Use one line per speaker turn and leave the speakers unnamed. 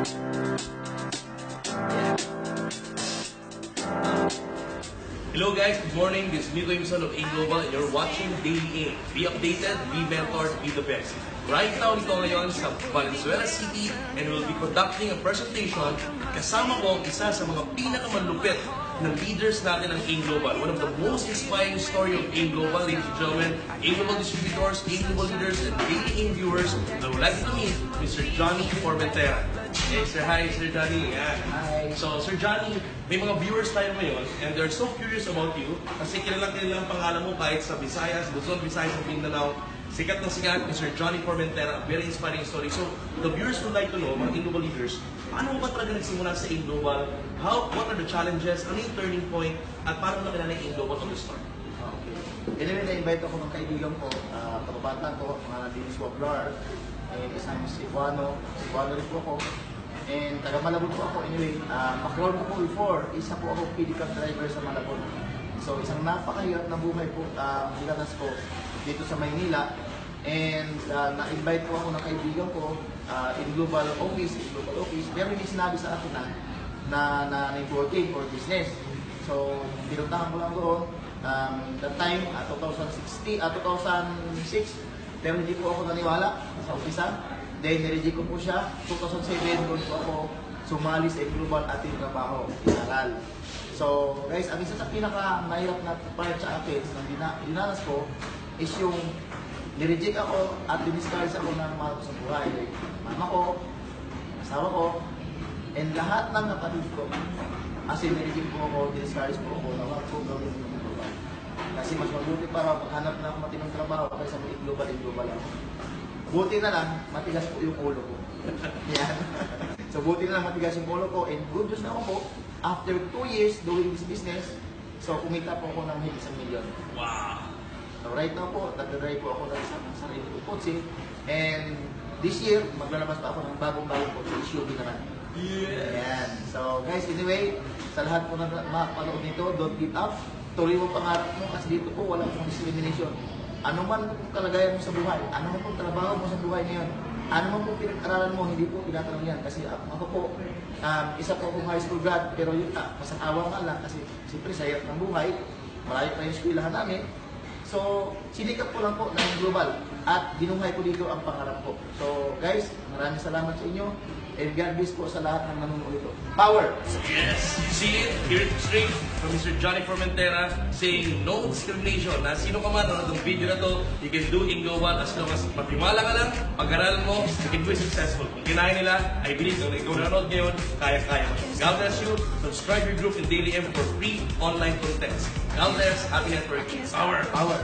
Hello guys, good morning. This is Miko Imson of A Global and you're watching Daily A. Be updated, be mentored, be the best. Right now, dito ngayon sa Valenzuela City and we'll be conducting a presentation. Kasama ko ang isa sa mga pinakamalupit na leaders natin ng A Global. One of the most inspiring story of A Global, ladies and gentlemen, A Global distributors, A Global leaders, and Daily A viewers. I would like to meet Mr. Johnny Formentera. Hey, sir. Hi, Sir Johnny. Yeah.
Hi.
So, Sir Johnny, may mga viewers tayo ngayon and they're so curious about you kasi kilalang ang pangalan mo kahit sa Visayas, Luzon, Visayas, at Mindanao. Sikat na sikat, Mr. Johnny Formentera, very inspiring story. So, the viewers would like to know, mga A Global leaders, paano ba talaga nagsimula sa A Global? What are the challenges? Ano yung turning point? At paano na kilala yung A Global from the start?
Okay. Anyway, na-invite ako ng kaibigan ko, kababata ko, mga Dennis Wablar, and isang si Juano rin po ako. And taga Malabon po ako. Anyway, background ko po before, isa po ako pickup driver sa Malabon. So, isang napakahirap na buhay po, nilanas ko dito sa Maynila. And na-invite po ako ng kaibigan ko in global office. Pero hindi sinabi sa akin na networking or business. So, pinuntahan ko lang doon. That time, 2006, pero hindi po ako naniwala sa umpisa. Then, nireject ko po siya. 2007, doon po ako sumali sa global ating trabaho, inaral. So, guys, ang isa sa pinaka-mahirap na part sa akin na dinanas ko is yung nireject ako at diniscourage ako ng mahal ko sa buhay. Mama ko, asawa ko, and lahat ng kapatid ko. Kasi nireject po ako, diniscourage po ako na wag ko gawin yung global. Kasi mas mabuti para maghanap na ako matinong trabaho kaysa global ako. Buti na lang, matigas po yung ulo ko. Yan. So, buti na lang matigas yung ulo ko. And good news na ako po, after 2 years doing this business, so kumita po ako ng higit 1 million.
Wow!
So, right now po, nagdadrive po ako ng isang sarili ko kotse. And this year, maglalabas pa ako ng bagong-bagong kotse, SUV naman.
Yes!
Yan. So, guys, anyway, sa lahat po na makapanood nito, don't give up. Tuloy mo pangarap mo kasi dito po walang discrimination. Ano man kung kalagayan mo sa buhay, ano man kung trabaho mo sa buhay ngayon, ano man kung pinag-aralan mo, hindi po tinatanong yan. Kasi ako po, isa po akong high school grad, pero yun masasawa nga lang kasi siyempre sa hirap ng buhay, malayo pa yung eskwelahan namin. So, sinikap ko lang po ng global at ginuhay ko dito ang pangarap ko. So, guys, maraming salamat sa inyo. And God bless po sa lahat ng nanonood ito. Power!
Yes! You see it? Hear it straight from Mr. Johnny Formentera saying no discrimination. Na sino ka man na itong video na to, you can do in global as long as magtimala ka lang, pag-aralan mo, you can be successful. Kung kinaya nila, I believe na ikaw nanonood ngayon, kaya-kaya mo. God bless you. Subscribe your group in Daily M for free online contents. God bless. Happy networking. Power!
Power!